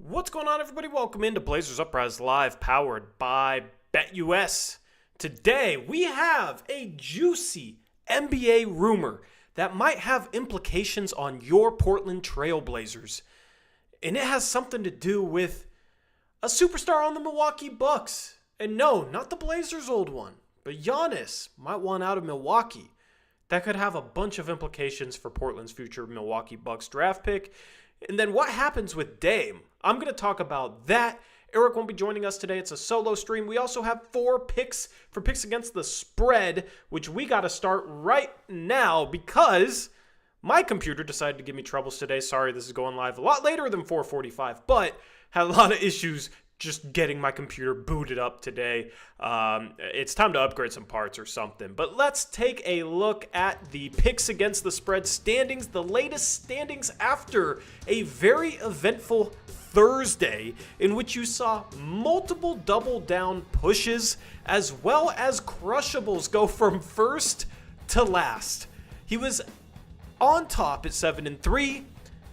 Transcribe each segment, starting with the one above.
What's going on, everybody? Welcome into Blazers Uprise Live, powered by BetUS. Today, we have a juicy NBA rumor that might have implications on your Portland Trail Blazers. And it has something to do with a superstar on the Milwaukee Bucks. And no, not the Blazers' old one, but Giannis might want out of Milwaukee. That could have a bunch of implications for Portland's future Milwaukee Bucks draft pick. And then what happens with Dame? I'm going to talk about that. Eric won't be joining us today. It's a solo stream. We also have 4 picks for picks against the spread, which we got to start right now because my computer decided to give me troubles today. Sorry, this is going live a lot later than 4:45, but had a lot of issues just getting my computer booted up today. It's time to upgrade some parts or something. But let's take a look at the picks against the spread standings, the latest standings after a very eventful Thursday in which you saw multiple double down pushes as well as crushables go from first to last. He was on top at 7-3.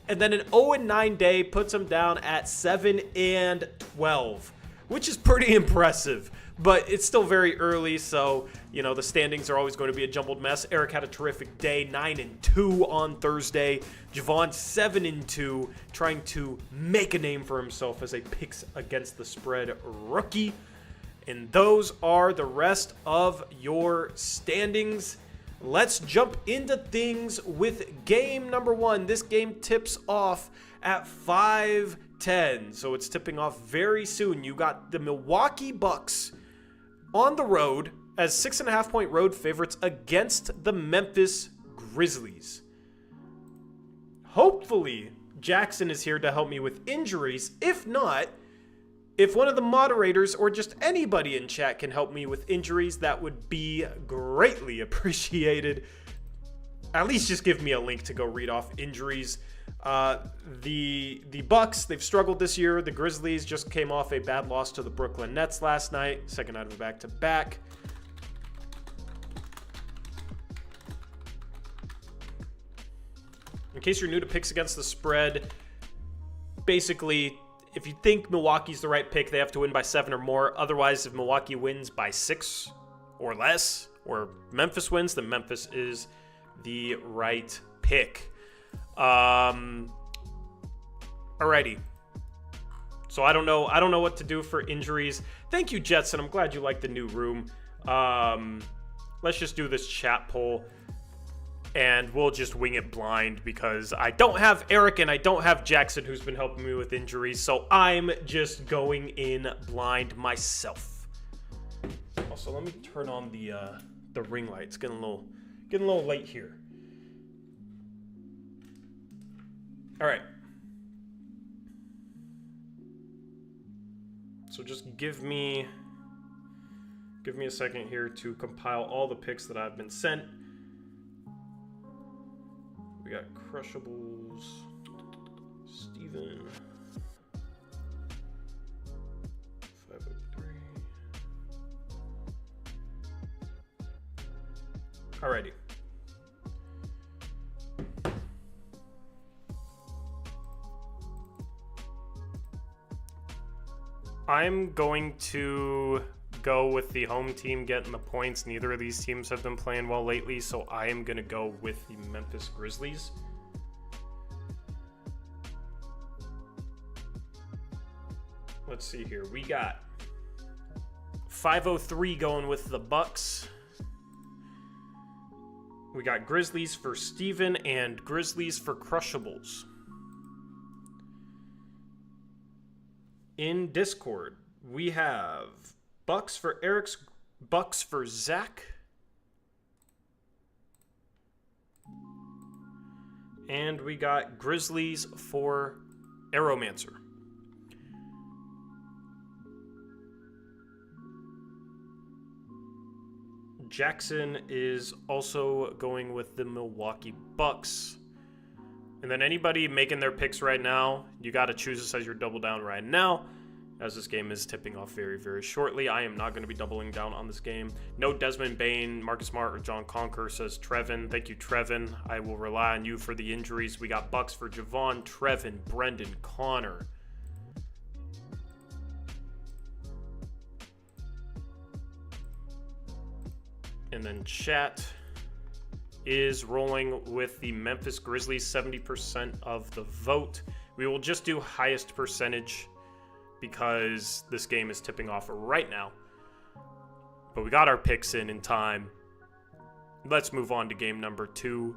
And then an 0-9 day puts him down at 7-12, which is pretty impressive. But it's still very early, so, the standings are always going to be a jumbled mess. Eric had a terrific day, 9-2 on Thursday. Javon, 7-2, trying to make a name for himself as a picks against the spread rookie. And those are the rest of your standings. Let's jump into things with game number 1. This game tips off at 5:10, so it's tipping off very soon. You got the Milwaukee Bucks on the road as 6.5-point road favorites against the Memphis Grizzlies. Hopefully, Jackson is here to help me with injuries. If not, if one of the moderators or just anybody in chat can help me with injuries, that would be greatly appreciated. At least just give me a link to go read off injuries. The Bucks, they've struggled this year. The Grizzlies just came off a bad loss to the Brooklyn Nets last night, second out of a back-to-back. In case you're new to picks against the spread, basically, if you think Milwaukee's the right pick, they have to win by 7 or more. Otherwise, if Milwaukee wins by 6 or less, or Memphis wins, then Memphis is the right pick. Alrighty. So I don't know what to do for injuries. Thank you, Jetson. I'm glad you like the new room. Let's just do this chat poll. And we'll just wing it blind because I don't have Eric and I don't have Jackson, who's been helping me with injuries. So I'm just going in blind myself. Also, let me turn on the ring light. It's getting a little late here. All right. So just give me a second here to compile all the picks that I've been sent. We got crushables, Steven, 503. Alrighty. I'm going to go with the home team getting the points. Neither of these teams have been playing well lately, so I am going to go with the Memphis Grizzlies. Let's see here. We got 503 going with the Bucks. We got Grizzlies for Steven and Grizzlies for Crushables. In Discord, we have Bucks for Eric's, Bucks for Zach, and we got Grizzlies for Aeromancer. Jackson is also going with the Milwaukee Bucks. And then anybody making their picks right now, you got to choose this as your double down right now, as this game is tipping off very, very shortly. I am not going to be doubling down on this game. No Desmond Bain, Marcus Smart, or John Conker, says Trevin. Thank you, Trevin. I will rely on you for the injuries. We got Bucks for Javon, Trevin, Brendan, Connor. And then chat is rolling with the Memphis Grizzlies, 70% of the vote. We will just do highest percentage because this game is tipping off right now. But we got our picks in time. Let's move on to game number 2.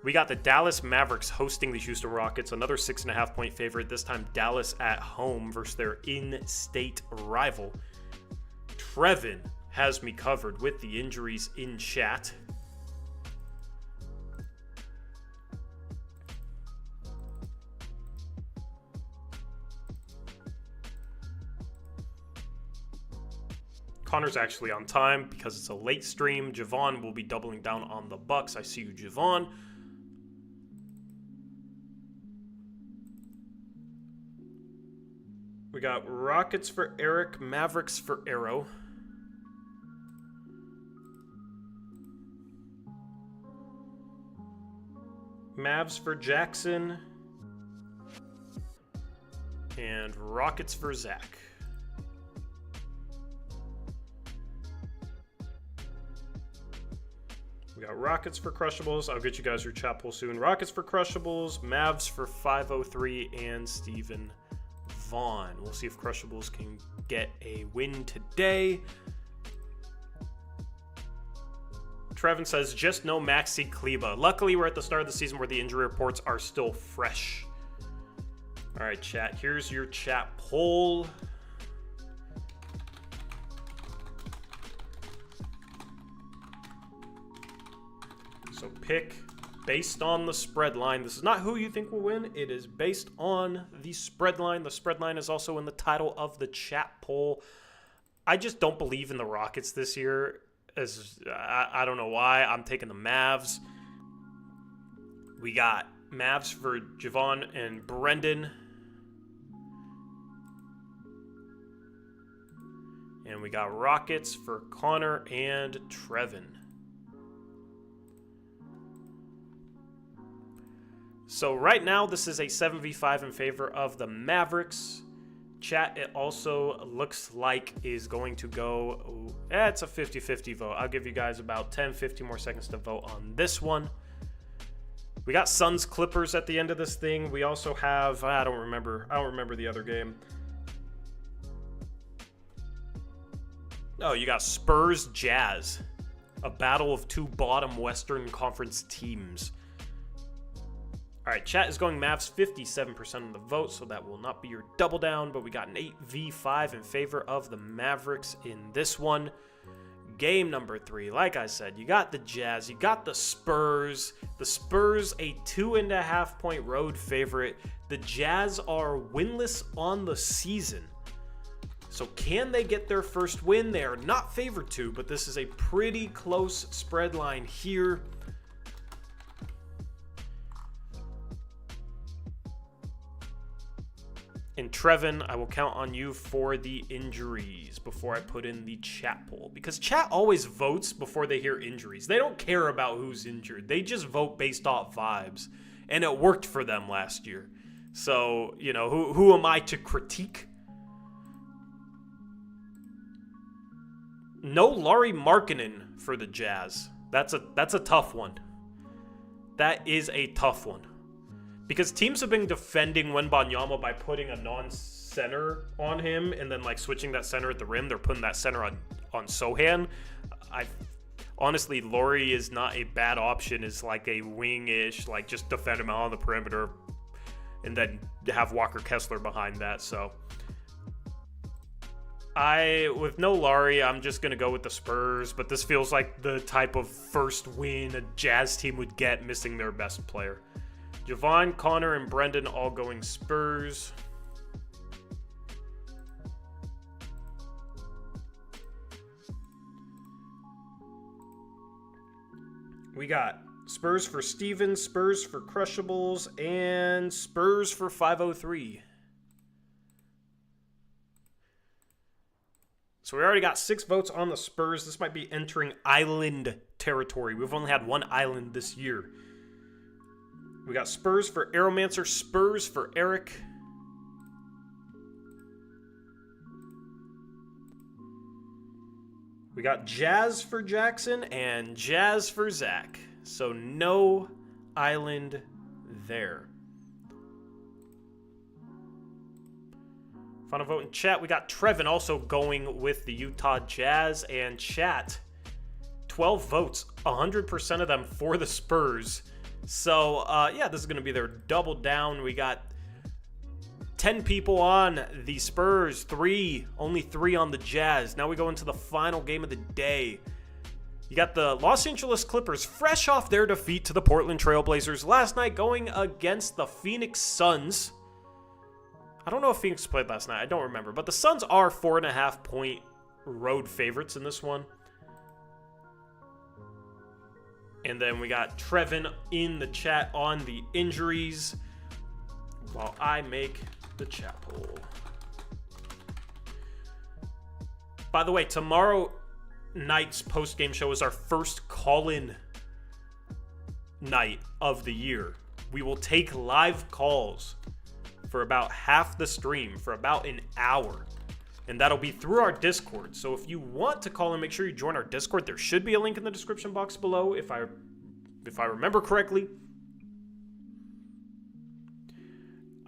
We got the Dallas Mavericks hosting the Houston Rockets, another 6.5 point favorite, this time Dallas at home versus their in-state rival. Trevin has me covered with the injuries in chat. Connor's actually on time because it's a late stream. Javon will be doubling down on the Bucks. I see you, Javon. We got Rockets for Eric, Mavericks for Arrow. Mavs for Jackson. And Rockets for Zach. We got Rockets for Crushables. I'll get you guys your chat poll soon. Rockets for Crushables, Mavs for 503, and Steven Vaughn. We'll see if Crushables can get a win today. Trevin says, just no Maxi Kleba. Luckily, we're at the start of the season where the injury reports are still fresh. All right, chat. Here's your chat poll. So pick based on the spread line. This is not who you think will win. It is based on the spread line. The spread line is also in the title of the chat poll. I just don't believe in the Rockets this year. I don't know why. I'm taking the Mavs. We got Mavs for Javon and Brendan. And we got Rockets for Connor and Trevin. So right now, this is a 7v5 in favor of the Mavericks. Chat, it also looks like is going to go, it's a 50-50 vote. I'll give you guys about 10-15 more seconds to vote on this one. We got Suns Clippers at the end of this thing. We also have, I don't remember the other game. Oh, you got Spurs Jazz, a battle of two bottom Western Conference teams. All right, chat is going Mavs 57% of the vote, so that will not be your double down, but we got an 8v5 in favor of the Mavericks in this one. Game number 3, like I said, you got the Jazz, you got the Spurs. The Spurs, a 2.5 point road favorite. The Jazz are winless on the season. So can they get their first win? They are not favored to, but this is a pretty close spread line here. And Trevin, I will count on you for the injuries before I put in the chat poll. Because chat always votes before they hear injuries. They don't care about who's injured. They just vote based off vibes. And it worked for them last year. So, you know, who am I to critique? No Lauri Markkanen for the Jazz. That's a tough one. That is a tough one. Because teams have been defending Wembanyama by putting a non-center on him and then like switching that center at the rim. They're putting that center on Sohan. Honestly, Lauri is not a bad option. Is like a wing-ish, like just defend him out on the perimeter and then have Walker Kessler behind that. So with no Lauri, I'm just going to go with the Spurs. But this feels like the type of first win a Jazz team would get missing their best player. Javon, Connor, and Brendan all going Spurs. We got Spurs for Steven, Spurs for Crushables, and Spurs for 503. So we already got 6 votes on the Spurs. This might be entering island territory. We've only had one island this year. We got Spurs for Aeromancer, Spurs for Eric. We got Jazz for Jackson and Jazz for Zach. So no island there. Final vote in chat. We got Trevin also going with the Utah Jazz, and chat, 12 votes, 100% of them for the Spurs. So, yeah, this is going to be their double down. We got 10 people on the Spurs, only 3 on the Jazz. Now we go into the final game of the day. You got the Los Angeles Clippers fresh off their defeat to the Portland Trail Blazers last night, going against the Phoenix Suns. I don't know if Phoenix played last night. I don't remember. But the Suns are 4.5-point road favorites in this one. And then we got Trevin in the chat on the injuries while I make the chat poll. By the way, tomorrow night's post-game show is our first call-in night of the year. We will take live calls for about half the stream, for about an hour. And that'll be through our Discord. So if you want to call in, make sure you join our Discord. There should be a link in the description box below if I remember correctly.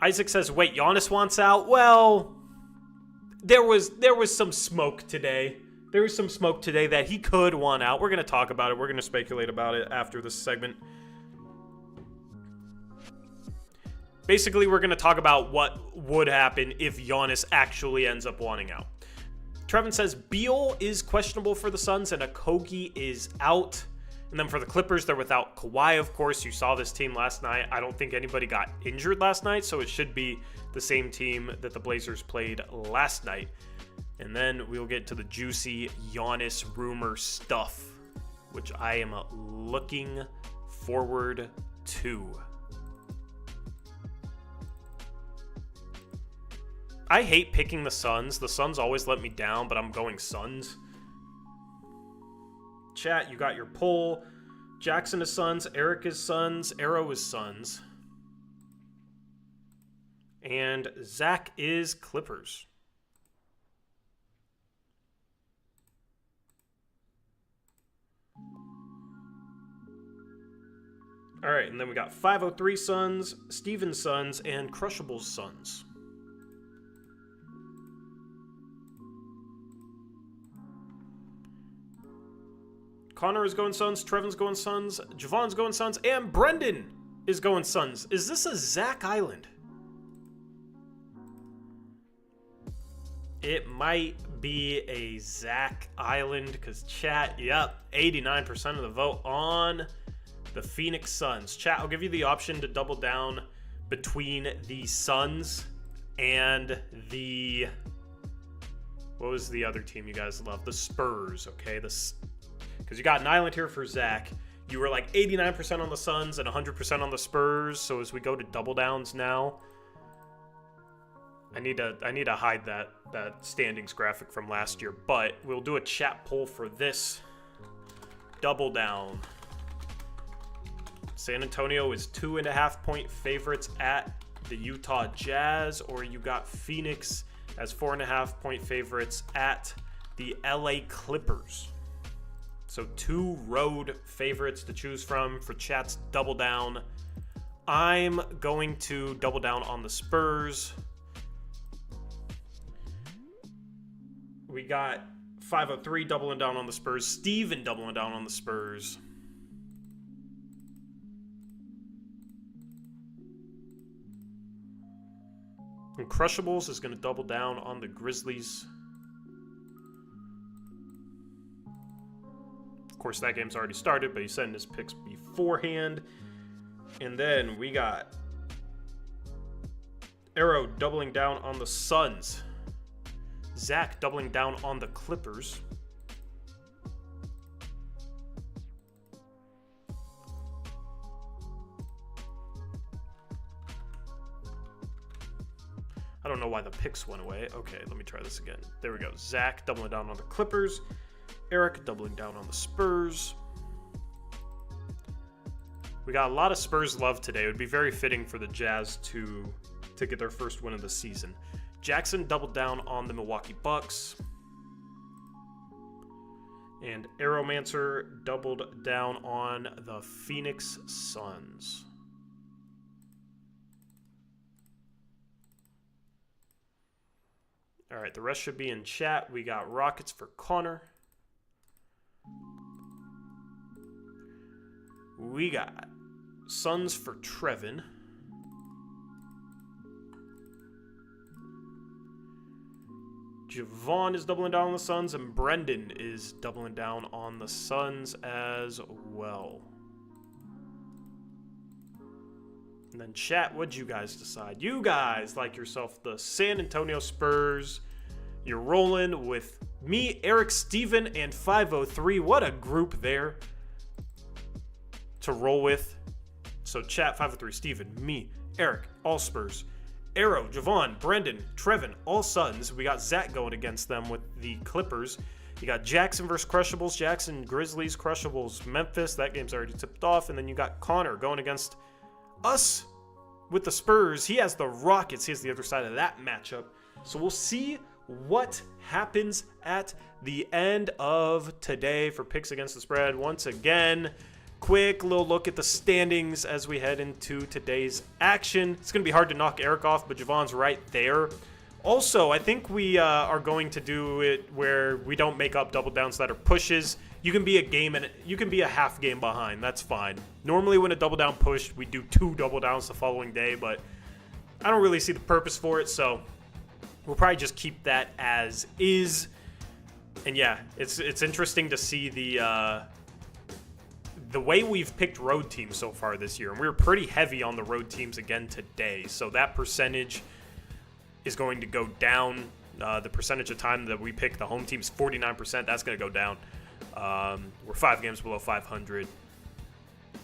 Isaac says, wait, Giannis wants out? Well, there was some smoke today. There was some smoke today that he could want out. We're going to talk about it. We're going to speculate about it after this segment. Basically, we're going to talk about what would happen if Giannis actually ends up wanting out. Trevin says Beal is questionable for the Suns and Okogie is out. And then for the Clippers, they're without Kawhi, of course. You saw this team last night. I don't think anybody got injured last night, so it should be the same team that the Blazers played last night. And then we'll get to the juicy Giannis rumor stuff, which I am looking forward to. I hate picking the Suns. The Suns always let me down, but I'm going Suns. Chat, you got your poll. Jackson is Suns, Eric is Suns, Arrow is Suns. And Zach is Clippers. All right, and then we got 503 Suns, Steven Suns, and Crushable's Suns. Connor is going Suns, Trevin's going Suns, Javon's going Suns, and Brendan is going Suns. Is this a Zach Island? It might be a Zach Island because chat, yep, 89% of the vote on the Phoenix Suns. Chat, I'll give you the option to double down between the Suns and the... What was the other team you guys love? The Spurs, okay? Because you got an island here for Zach. You were like 89% on the Suns and 100% on the Spurs. So as we go to double downs now, I need to hide that standings graphic from last year. But we'll do a chat poll for this double down. San Antonio is 2.5-point favorites at the Utah Jazz, or you got Phoenix as 4.5-point favorites at the LA Clippers. So 2 road favorites to choose from for chat's double down. I'm going to double down on the Spurs. We got 503 doubling down on the Spurs. Steven doubling down on the Spurs. And Crushables is going to double down on the Grizzlies. Of course, that game's already started, but he's sending his picks beforehand. And then we got Arrow doubling down on the Suns. Zach doubling down on the Clippers. I don't know why the picks went away. Okay, let me try this again. There we go. Zach doubling down on the Clippers. Eric doubling down on the Spurs. We got a lot of Spurs love today. It would be very fitting for the Jazz to get their first win of the season. Jackson doubled down on the Milwaukee Bucks. And Aeromancer doubled down on the Phoenix Suns. All right, the rest should be in chat. We got Rockets for Connor. We got Suns for Trevin. Javon is doubling down on the Suns, and Brendan is doubling down on the Suns as well. And then chat, what'd you guys decide? You guys like yourself the San Antonio Spurs. You're rolling with me, Eric, Steven, and 503. What a group there to roll with. So chat, 503, Steven, me, Eric, all Spurs. Arrow, Javon, Brendan, Trevin, all Suns. We got Zach going against them with the Clippers. You got Jackson versus Crushables. Jackson, Grizzlies, Crushables, Memphis. That game's already tipped off. And then you got Connor going against us with the Spurs. He has the Rockets. He has the other side of that matchup. So we'll see what happens at the end of today for picks against the spread. Once again, quick little look at the standings as we head into today's action. It's going to be hard to knock Eric off, but Javon's right there. Also, I think we are going to do it where we don't make up double downs that are pushes. You can be a game and you can be a half game behind. That's fine. Normally when a double down pushed, we do 2 double downs the following day, but I don't really see the purpose for it, so we'll probably just keep that as is. And yeah, it's interesting to see the way we've picked road teams so far this year. And we were pretty heavy on the road teams again today. So that percentage is going to go down. The percentage of time that we pick the home teams, 49%, that's going to go down. We're 5 games below 500.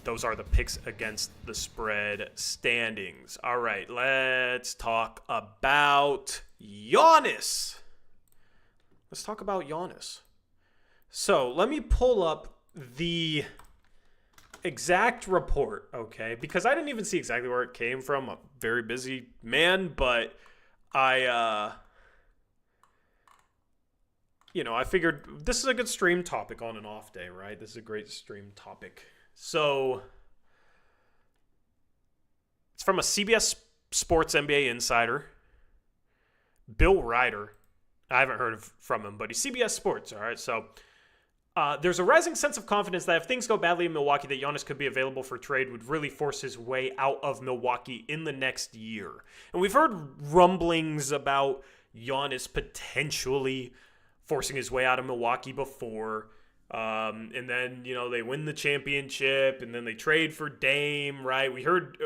Those are the picks against the spread standings. All right, let's talk about Giannis. Let's talk about Giannis. So let me pull up the exact report, okay? Because I didn't even see exactly where it came from. I'm a very busy man, but I figured this is a good stream topic on an off day, right? This is a great stream topic. So it's from a CBS Sports NBA insider, Bill Ryder. I haven't heard from him, but he's CBS Sports, all right? So there's a rising sense of confidence that if things go badly in Milwaukee, that Giannis could be available for trade would really force his way out of Milwaukee in the next year. And we've heard rumblings about Giannis potentially forcing his way out of Milwaukee before. And then, they win the championship and then they trade for Dame, right? We heard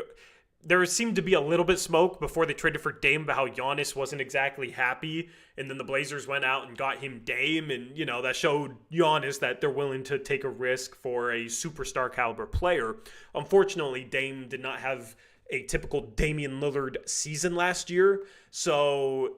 there seemed to be a little bit smoke before they traded for Dame about how Giannis wasn't exactly happy. And then the Blazers went out and got him Dame. And, that showed Giannis that they're willing to take a risk for a superstar caliber player. Unfortunately, Dame did not have a typical Damian Lillard season last year. So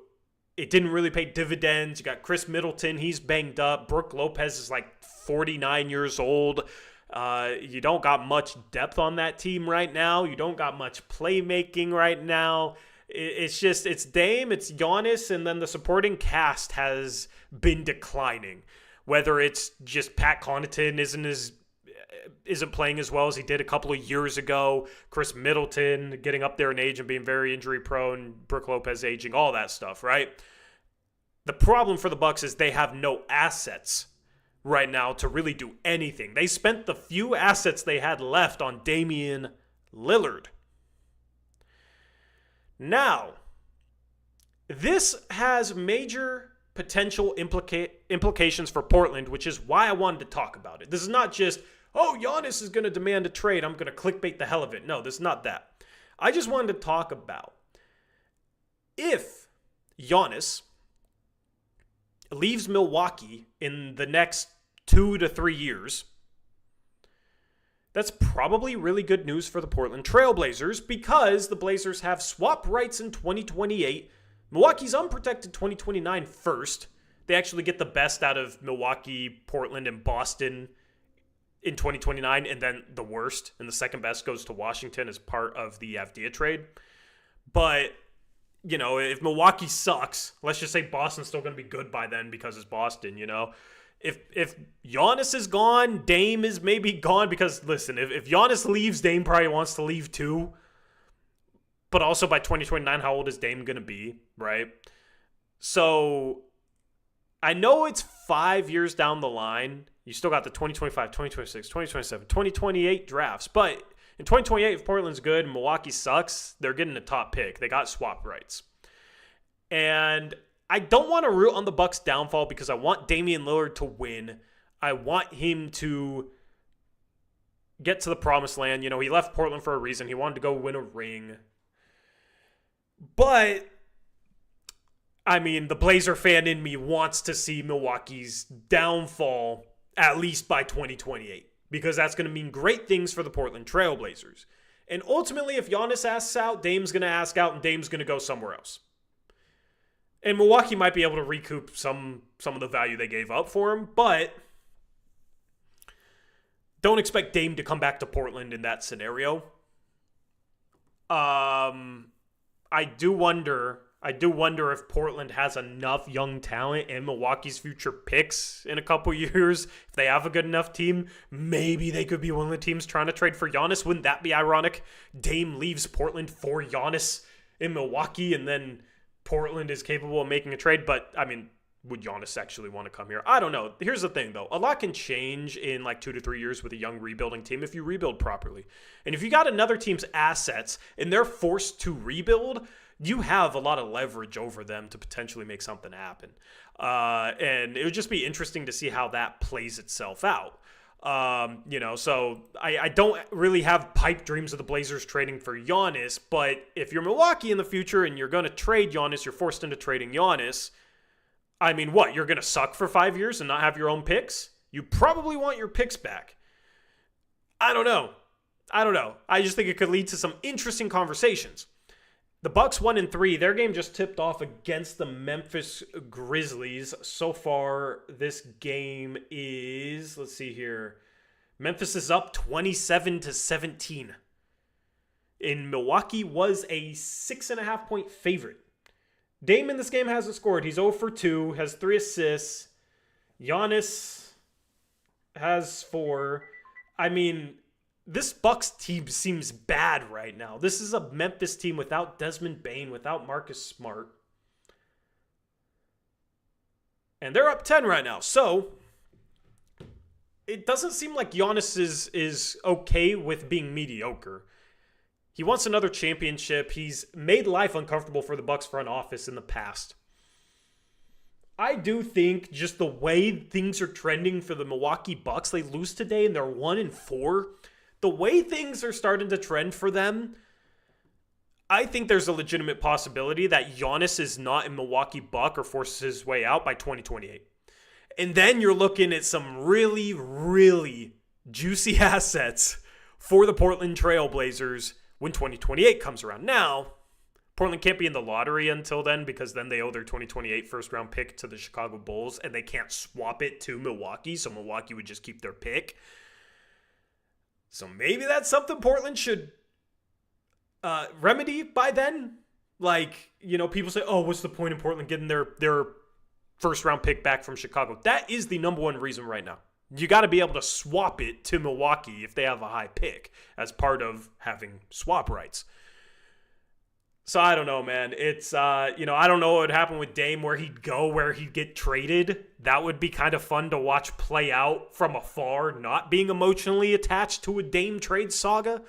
it didn't really pay dividends. You got Chris Middleton. He's banged up. Brook Lopez is like 49 years old. You don't got much depth on that team right now. You don't got much playmaking right now. It's Dame, it's Giannis, and then the supporting cast has been declining. Whether it's just Pat Connaughton isn't playing as well as he did a couple of years ago. Chris Middleton getting up there in age and being very injury prone. Brook Lopez aging, all that stuff, right? The problem for the Bucks is they have no assets right now to really do anything. They spent the few assets they had left on Damian Lillard. Now, this has major potential implications for Portland, which is why I wanted to talk about it. This is not just, Giannis is going to demand a trade, I'm going to clickbait the hell of it. No, this is not that. I just wanted to talk about if Giannis leaves Milwaukee in the next 2 to 3 years, that's probably really good news for the Portland Trail Blazers because the Blazers have swap rights in 2028. Milwaukee's unprotected 2029 first. They actually get the best out of Milwaukee, Portland, and Boston in 2029, and then the worst and the second best goes to Washington as part of the Avdija trade. But if Milwaukee sucks, let's just say Boston's still going to be good by then because it's Boston, If Giannis is gone, Dame is maybe gone because, listen, if Giannis leaves, Dame probably wants to leave too. But also by 2029, how old is Dame going to be, right? So I know it's 5 years down the line. You still got the 2025, 2026, 2027, 2028 drafts. But in 2028, if Portland's good and Milwaukee sucks, they're getting a top pick. They got swap rights. And I don't want to root on the Bucks' downfall because I want Damian Lillard to win. I want him to get to the promised land. You know, he left Portland for a reason. He wanted to go win a ring. But, I mean, the Blazer fan in me wants to see Milwaukee's downfall at least by 2028 because that's going to mean great things for the Portland Trail Blazers. And ultimately, if Giannis asks out, Dame's going to ask out and Dame's going to go somewhere else. And Milwaukee might be able to recoup some of the value they gave up for him, but don't expect Dame to come back to Portland in that scenario. I do wonder if Portland has enough young talent and Milwaukee's future picks in a couple years. If they have a good enough team, maybe they could be one of the teams trying to trade for Giannis. Wouldn't that be ironic? Dame leaves Portland for Giannis in Milwaukee, and then Portland is capable of making a trade. But, I mean, would Giannis actually want to come here? I don't know. Here's the thing, though. A lot can change in like 2 to 3 years with a young rebuilding team if you rebuild properly. And if you got another team's assets and they're forced to rebuild, you have a lot of leverage over them to potentially make something happen. And it would just be interesting to see how that plays itself out. So I don't really have pipe dreams of the Blazers trading for Giannis, but if you're Milwaukee in the future and you're going to trade Giannis, you're forced into trading Giannis. I mean, what? You're going to suck for 5 years and not have your own picks? You probably want your picks back. I don't know. I just think it could lead to some interesting conversations. The Bucks 1-3, their game just tipped off against the Memphis Grizzlies. So far, this game is, let's see here. Memphis is up 27-17. And Milwaukee was a 6.5-point favorite. Dame in this game hasn't scored. He's 0 for 2, has 3 assists. Giannis has 4. I mean, this Bucks team seems bad right now. This is a Memphis team without Desmond Bane, without Marcus Smart. And they're up 10 right now. So, it doesn't seem like Giannis is okay with being mediocre. He wants another championship. He's made life uncomfortable for the Bucks front office in the past. I do think just the way things are trending for the Milwaukee Bucks, they lose today and they're 1-4. The way things are starting to trend for them, I think there's a legitimate possibility that Giannis is not a Milwaukee Buck or forces his way out by 2028. And then you're looking at some really, really juicy assets for the Portland Trail Blazers when 2028 comes around. Now, Portland can't be in the lottery until then because then they owe their 2028 first-round pick to the Chicago Bulls and they can't swap it to Milwaukee, so Milwaukee would just keep their pick. So maybe that's something Portland should remedy by then. Like, you know, people say, oh, what's the point in Portland getting their first-round pick back from Chicago? That is the number one reason right now. You got to be able to swap it to Milwaukee if they have a high pick as part of having swap rights. So I don't know, man. It's, I don't know what would happen with Dame, where he'd go, where he'd get traded. That would be kind of fun to watch play out from afar, not being emotionally attached to a Dame trade saga.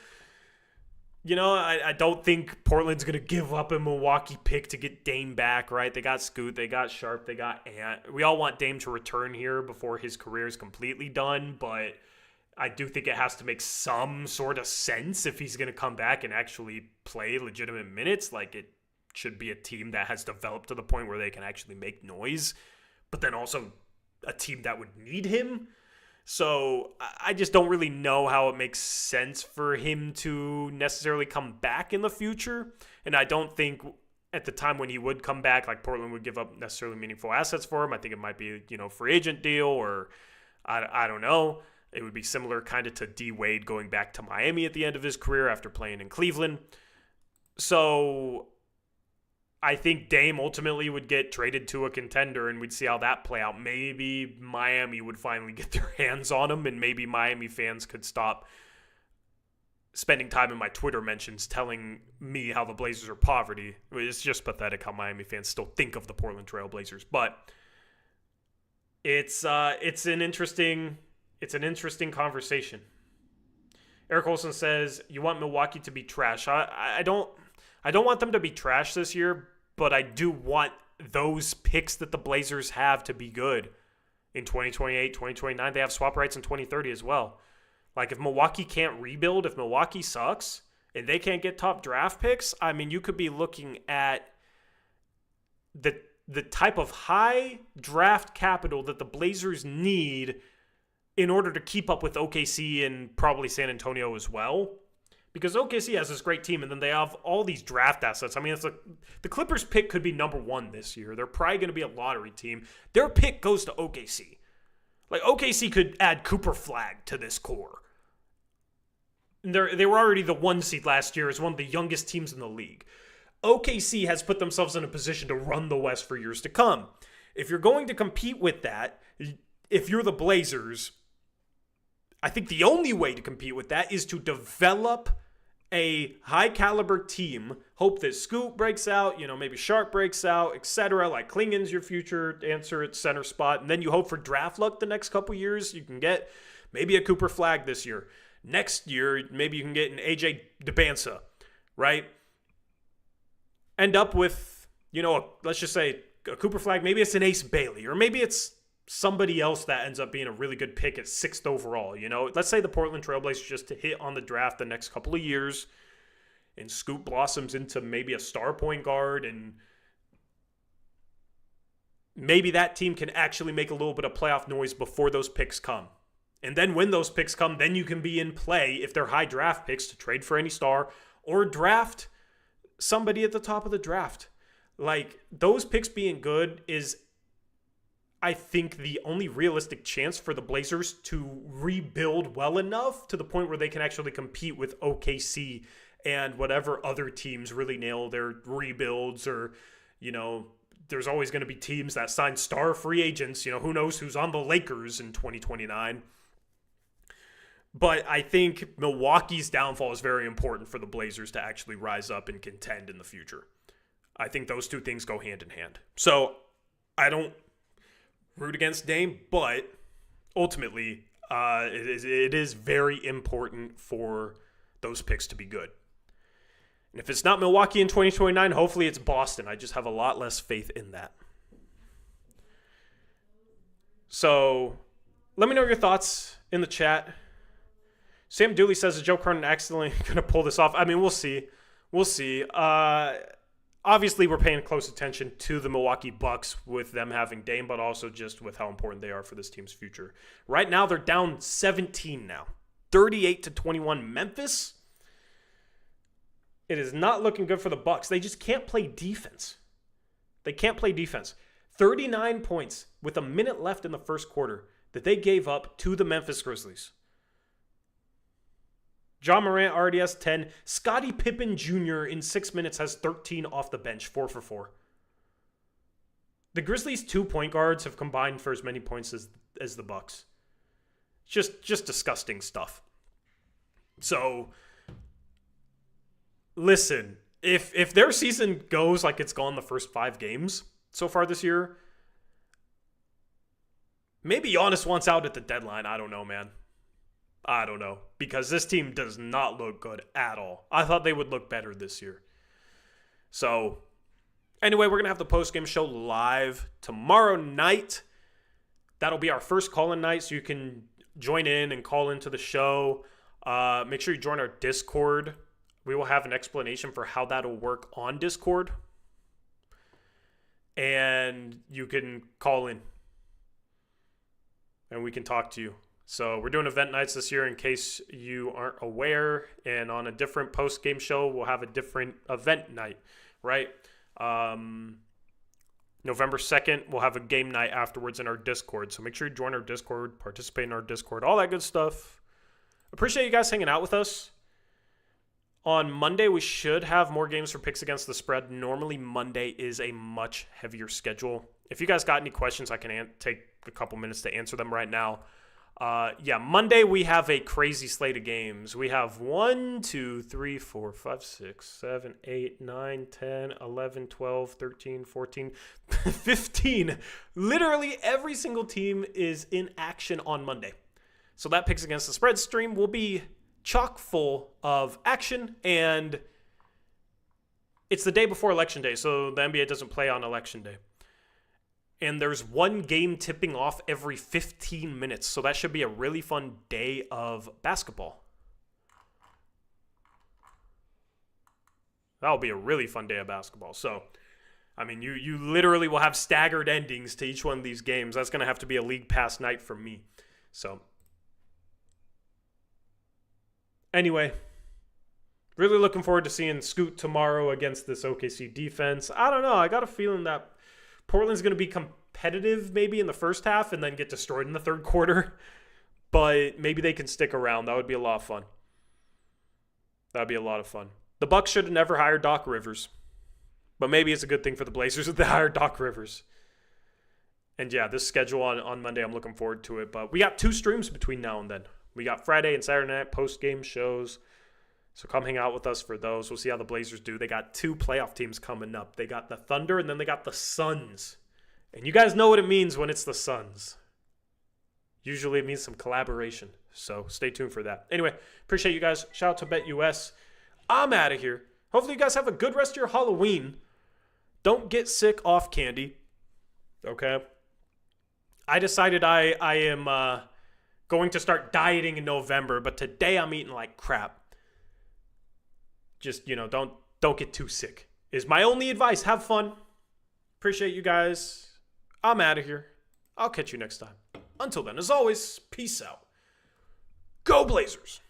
You know, I don't think Portland's going to give up a Milwaukee pick to get Dame back, right? They got Scoot, they got Sharp, they got Ant. We all want Dame to return here before his career is completely done, but I do think it has to make some sort of sense if he's going to come back and actually play legitimate minutes. Like, it should be a team that has developed to the point where they can actually make noise, but then also a team that would need him. So I just don't really know how it makes sense for him to necessarily come back in the future. And I don't think at the time when he would come back, like, Portland would give up necessarily meaningful assets for him. I think it might be, free agent deal, or I don't know. It would be similar kind of to D Wade going back to Miami at the end of his career after playing in Cleveland. So I think Dame ultimately would get traded to a contender, and we'd see how that play out. Maybe Miami would finally get their hands on him, and maybe Miami fans could stop spending time in my Twitter mentions telling me how the Blazers are poverty. It's just pathetic how Miami fans still think of the Portland Trail Blazers. But it's an interesting conversation. Eric Olson says, you want Milwaukee to be trash. I don't want them to be trash this year, but I do want those picks that the Blazers have to be good in 2028, 2029. They have swap rights in 2030 as well. Like, if Milwaukee can't rebuild, if Milwaukee sucks, and they can't get top draft picks, I mean, you could be looking at the type of high draft capital that the Blazers need in order to keep up with OKC and probably San Antonio as well. Because OKC has this great team, and then they have all these draft assets. I mean, the Clippers' pick could be number 1 this year. They're probably going to be a lottery team. Their pick goes to OKC. Like, OKC could add Cooper Flagg to this core. They were already the 1 seed last year as one of the youngest teams in the league. OKC has put themselves in a position to run the West for years to come. If you're going to compete with that, if you're the Blazers, I think the only way to compete with that is to develop a high-caliber team, hope that Scoot breaks out, maybe Sharp breaks out, etc. Like, Klingon's your future answer at center spot, and then you hope for draft luck the next couple years. You can get maybe a Cooper Flagg this year. Next year, maybe you can get an AJ DeBansa, right? End up with, let's just say a Cooper Flagg. Maybe it's an Ace Bailey, or maybe it's somebody else that ends up being a really good pick at 6th overall. Let's say the Portland Trailblazers just to hit on the draft the next couple of years, and Scoot blossoms into maybe a star point guard, and maybe that team can actually make a little bit of playoff noise before those picks come. And then when those picks come, then you can be in play, if they're high draft picks, to trade for any star or draft somebody at the top of the draft. Like, those picks being good is, I think, the only realistic chance for the Blazers to rebuild well enough to the point where they can actually compete with OKC and whatever other teams really nail their rebuilds, or, there's always going to be teams that sign star free agents. Who knows who's on the Lakers in 2029. But I think Milwaukee's downfall is very important for the Blazers to actually rise up and contend in the future. I think those two things go hand in hand. So I don't root against Dame, but ultimately it is very important for those picks to be good. And if it's not Milwaukee in 2029, hopefully it's Boston. I just have a lot less faith in that. So let me know your thoughts in the chat. Sam Dooley says, is Joe Cronin accidentally going to pull this off? I mean, we'll see. We'll see. Obviously, we're paying close attention to the Milwaukee Bucks with them having Dame, but also just with how important they are for this team's future. Right now, they're down 17 now. 38-21 Memphis. It is not looking good for the Bucks. They just can't play defense. They can't play defense. 39 points with a minute left in the first quarter that they gave up to the Memphis Grizzlies. John Morant already has 10. Scottie Pippen Jr. in 6 minutes has 13 off the bench, 4 for 4. The Grizzlies' 2 point guards have combined for as many points as the Bucks. Just disgusting stuff. So, listen, if their season goes like it's gone the first 5 games so far this year, maybe Giannis wants out at the deadline. I don't know, man. I don't know, because this team does not look good at all. I thought they would look better this year. So, anyway, we're going to have the post-game show live tomorrow night. That'll be our first call-in night, so you can join in and call into the show. Make sure you join our Discord. We will have an explanation for how that'll work on Discord. And you can call in, and we can talk to you. So we're doing event nights this year, in case you aren't aware. And on a different post-game show, we'll have a different event night, right? November 2nd, we'll have a game night afterwards in our Discord. So make sure you join our Discord, participate in our Discord, all that good stuff. Appreciate you guys hanging out with us. On Monday, we should have more games for picks against the spread. Normally, Monday is a much heavier schedule. If you guys got any questions, I can take a couple minutes to answer them right now. Monday we have a crazy slate of games. We have 1, 2, 3, 4, 5, 6, 7, 8, 9, 10, 11, 12, 13, 14, 15. Literally every single team is in action on Monday. So that picks against the spread stream will be chock full of action, and it's the day before Election Day, so the NBA doesn't play on Election Day. And there's one game tipping off every 15 minutes. So that should be a really fun day of basketball. That'll be a really fun day of basketball. So, I mean, you literally will have staggered endings to each one of these games. That's going to have to be a league pass night for me. So, anyway, really looking forward to seeing Scoot tomorrow against this OKC defense. I don't know. I got a feeling that Portland's going to be competitive maybe in the first half and then get destroyed in the third quarter. But maybe they can stick around. That would be a lot of fun. That would be a lot of fun. The Bucks should have never hired Doc Rivers. But maybe it's a good thing for the Blazers that they hired Doc Rivers. And yeah, this schedule on Monday, I'm looking forward to it. But we got 2 streams between now and then. We got Friday and Saturday night post-game shows. So come hang out with us for those. We'll see how the Blazers do. They got 2 playoff teams coming up. They got the Thunder, and then they got the Suns. And you guys know what it means when it's the Suns. Usually it means some collaboration. So stay tuned for that. Anyway, appreciate you guys. Shout out to BetUS. I'm out of here. Hopefully you guys have a good rest of your Halloween. Don't get sick off candy. Okay? I decided I am going to start dieting in November, but today I'm eating like crap. Just, don't get too sick is my only advice. Have fun. Appreciate you guys. I'm out of here. I'll catch you next time. Until then, as always, peace out. Go Blazers.